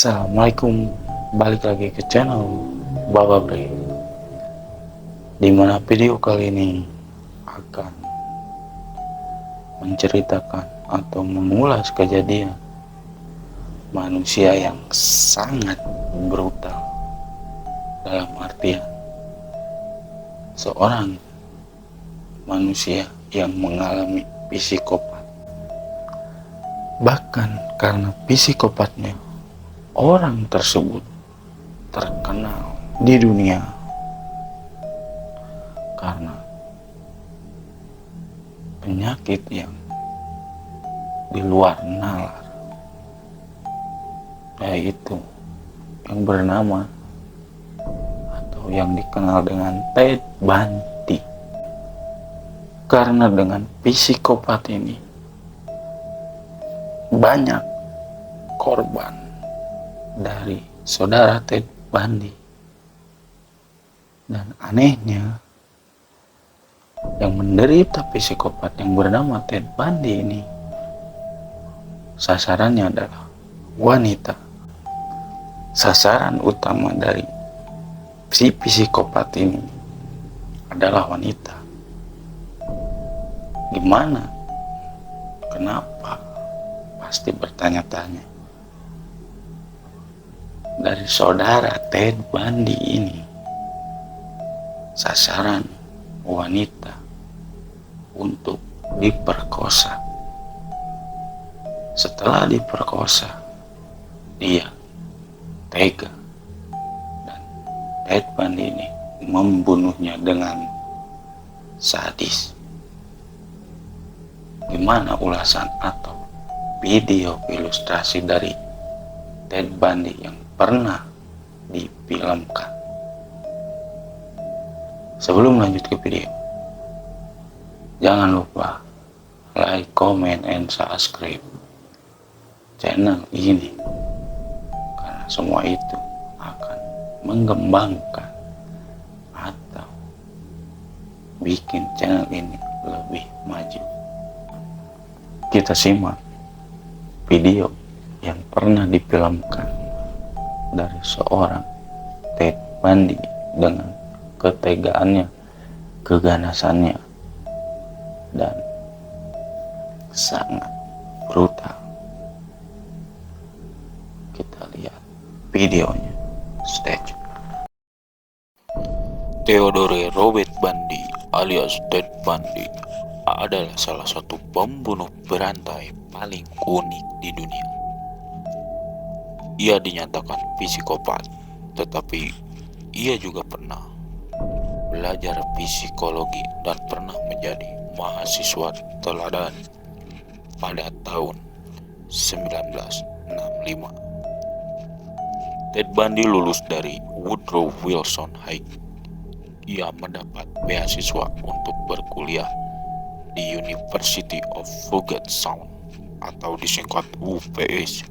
Assalamualaikum, balik lagi ke channel Baba Bre, dimana video kali ini akan menceritakan atau mengulas kejadian manusia yang sangat brutal, dalam artian seorang manusia yang mengalami psikopat. Bahkan karena psikopatnya, orang tersebut terkenal di dunia karena penyakit yang di luar nalar, yaitu yang bernama atau yang dikenal dengan Ted Bundy. Karena dengan psikopat ini banyak korban dari saudara Ted Bundy, dan anehnya yang menderita psikopat yang bernama Ted Bundy ini sasarannya adalah wanita. Sasaran utama dari si psikopat ini adalah wanita. Gimana? Kenapa? Pasti bertanya-tanya. Dari saudara Ted Bundy ini, sasaran wanita untuk diperkosa. Setelah diperkosa, dia tega, dan Ted Bundy ini membunuhnya dengan sadis. Gimana ulasan atau video ilustrasi dari Ted Bundy yang pernah difilmkan? Sebelum lanjut ke video, jangan lupa like, comment, and subscribe channel ini, karena semua itu akan mengembangkan atau bikin channel ini lebih maju. Kita simak video yang pernah difilmkan dari seorang Ted Bundy dengan ketegaannya, keganasannya, dan sangat brutal. Kita lihat videonya. Stay tune. Theodore Robert Bundy alias Ted Bundy adalah salah satu pembunuh berantai paling unik di dunia. Ia dinyatakan psikopat, tetapi ia juga pernah belajar psikologi dan pernah menjadi mahasiswa teladan pada tahun 1965. Ted Bundy lulus dari Woodrow Wilson High. Ia mendapat beasiswa untuk berkuliah di University of Puget Sound atau disingkat UPS.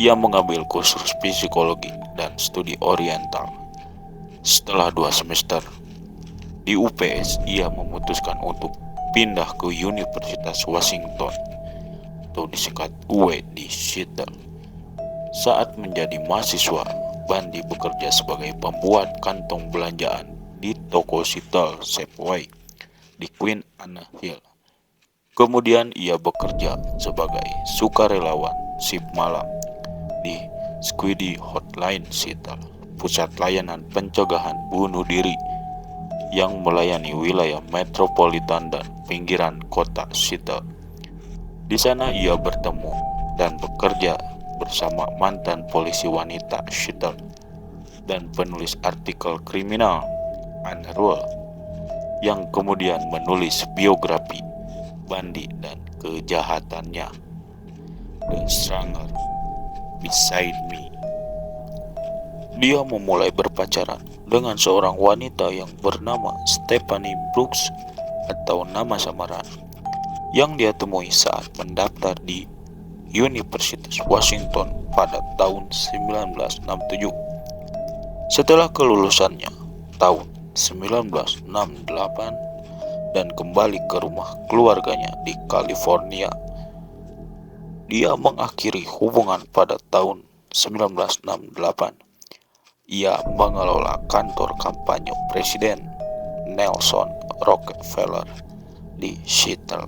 Ia mengambil kursus psikologi dan studi oriental. Setelah 2 semester di UPS, ia memutuskan untuk pindah ke Universitas Washington atau disingkat UE di Seattle. Saat menjadi mahasiswa, Bundy bekerja sebagai pembuat kantong belanjaan di toko Seattle Safeway di Queen Anne Hill. Kemudian ia bekerja sebagai sukarelawan shift malam di Squiddy Hotline Seattle, pusat layanan pencegahan bunuh diri yang melayani wilayah metropolitan dan pinggiran kota Seattle. Di sana ia bertemu dan bekerja bersama mantan polisi wanita Seattle dan penulis artikel kriminal Anne Rule, yang kemudian menulis biografi Bundy dan kejahatannya, The Stranger Beside Me. Dia memulai berpacaran dengan seorang wanita yang bernama Stephanie Brooks atau nama samaran, yang dia temui saat mendaftar di Universitas Washington pada tahun 1967. Setelah kelulusannya tahun 1968 dan kembali ke rumah keluarganya di California, dia mengakhiri hubungan pada tahun 1968, ia mengelola kantor kampanye Presiden Nelson Rockefeller di Seattle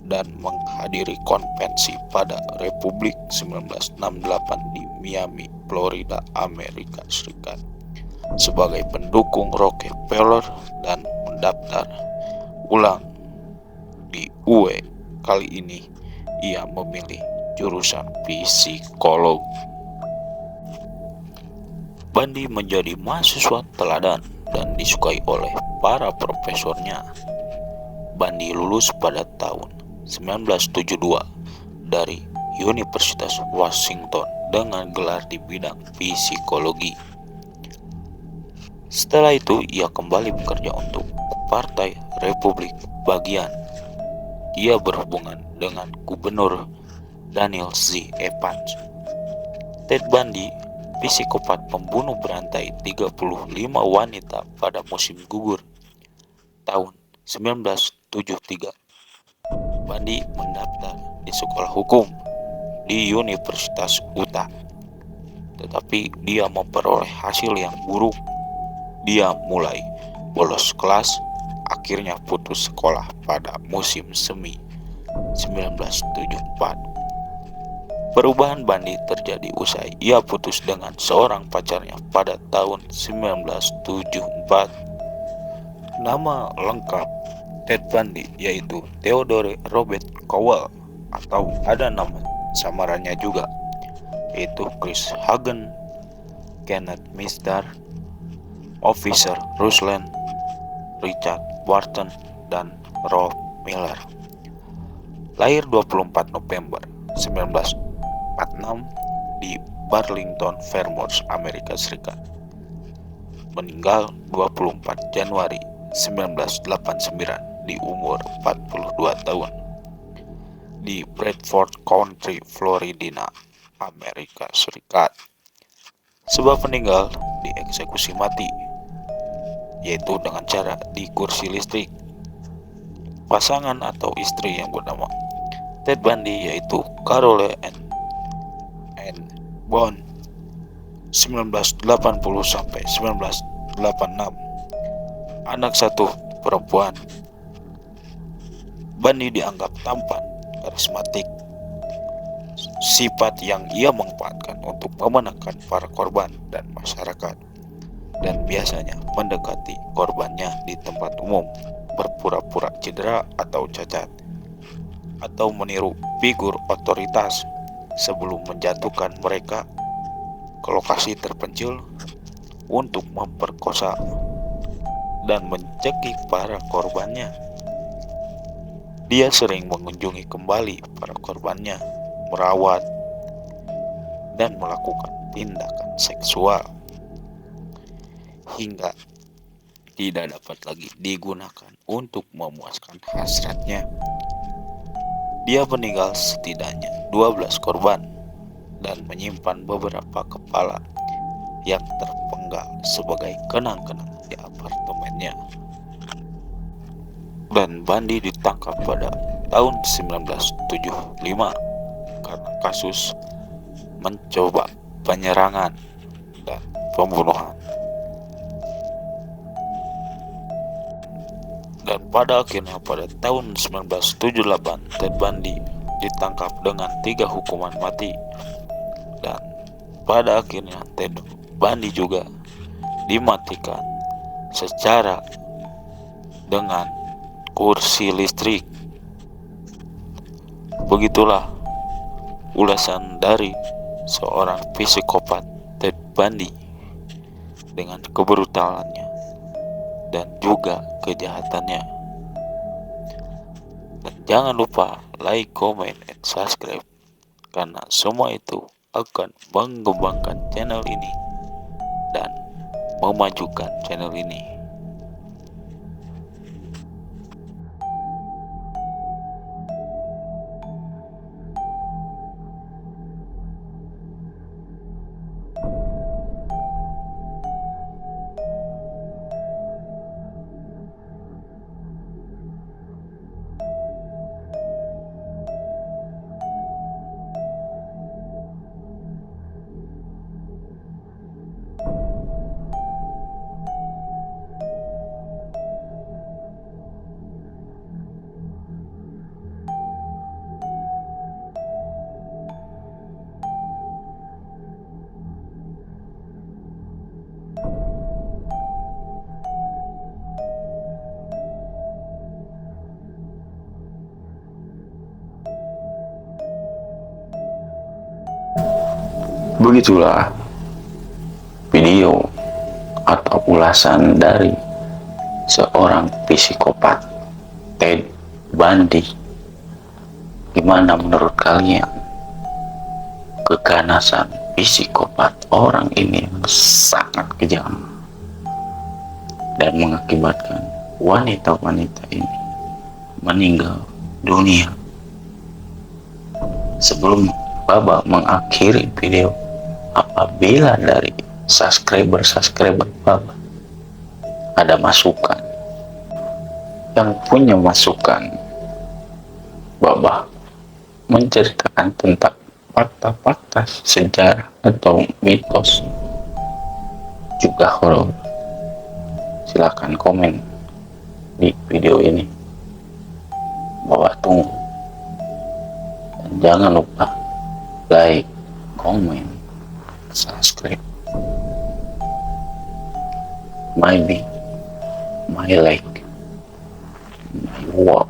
dan menghadiri konvensi pada Republik 1968 di Miami, Florida, Amerika Serikat sebagai pendukung Rockefeller dan mendaftar ulang di UE. Kali ini ia memilih jurusan psikologi. Bundy menjadi mahasiswa teladan dan disukai oleh para profesornya. Bundy lulus pada tahun 1972 dari Universitas Washington dengan gelar di bidang psikologi. Setelah itu ia kembali bekerja untuk Partai Republik bagian. Ia berhubungan dengan Gubernur Daniel Z. Evans. Ted Bundy, psikopat pembunuh berantai 35 wanita pada musim gugur tahun 1973. Bundy mendaftar di sekolah hukum di Universitas Utah, tetapi dia memperoleh hasil yang buruk. Dia mulai bolos kelas, akhirnya putus sekolah pada musim semi 1974. Perubahan Bundy terjadi usai ia putus dengan seorang pacarnya pada tahun 1974. Nama lengkap Ted Bundy yaitu Theodore Robert Cowell, atau ada nama samarannya juga, yaitu Chris Hagen, Kenneth Mistar, Officer Ruslan, Richard Wharton, dan Rob Miller. Lahir 24 November 1946 di Burlington, Vermont, Amerika Serikat. Meninggal 24 Januari 1989 di umur 42 tahun di Bradford County, Florida, Amerika Serikat. Sebab meninggal dieksekusi mati, yaitu dengan cara di kursi listrik. Pasangan atau istri yang bernama Ted Bundy yaitu Carole Ann Bond 1980 sampai 1986. Anak satu perempuan. Bundy dianggap tampan, karismatik, sifat yang ia manfaatkan untuk memenangkan para korban dan masyarakat, dan biasanya mendekati korbannya di tempat umum, berpura-pura cedera atau cacat, atau meniru figur otoritas sebelum menjatuhkan mereka ke lokasi terpencil untuk memperkosa dan mencekik para korbannya. Dia sering mengunjungi kembali para korbannya, merawat, dan melakukan tindakan seksual hingga tidak dapat lagi digunakan untuk memuaskan hasratnya. Dia meninggal setidaknya 12 korban dan menyimpan beberapa kepala yang terpenggal sebagai kenang-kenang di apartemennya. Dan Bundy ditangkap pada tahun 1975 karena kasus mencoba penyerangan dan pembunuhan. Dan pada akhirnya pada tahun 1978 Ted Bundy ditangkap dengan 3 hukuman mati. Dan pada akhirnya Ted Bundy juga dimatikan secara dengan kursi listrik. Begitulah ulasan dari seorang psikopat Ted Bundy dengan kebrutalannya dan juga kejahatannya. Dan jangan lupa like, comment, and subscribe, karena semua itu akan mengembangkan channel ini dan memajukan channel ini. Begitulah video atau ulasan dari seorang psikopat Ted Bundy. Gimana menurut kalian keganasan psikopat orang ini yang sangat kejam dan mengakibatkan wanita-wanita ini meninggal dunia? Sebelum Baba mengakhiri video, apabila dari subscriber Baba ada masukan, yang punya masukan, Baba menceritakan tentang fakta-fakta sejarah atau mitos juga horor, silahkan komen di video ini. Baba tunggu. Dan jangan lupa like, comment, subscribe. Maybe my like, my work.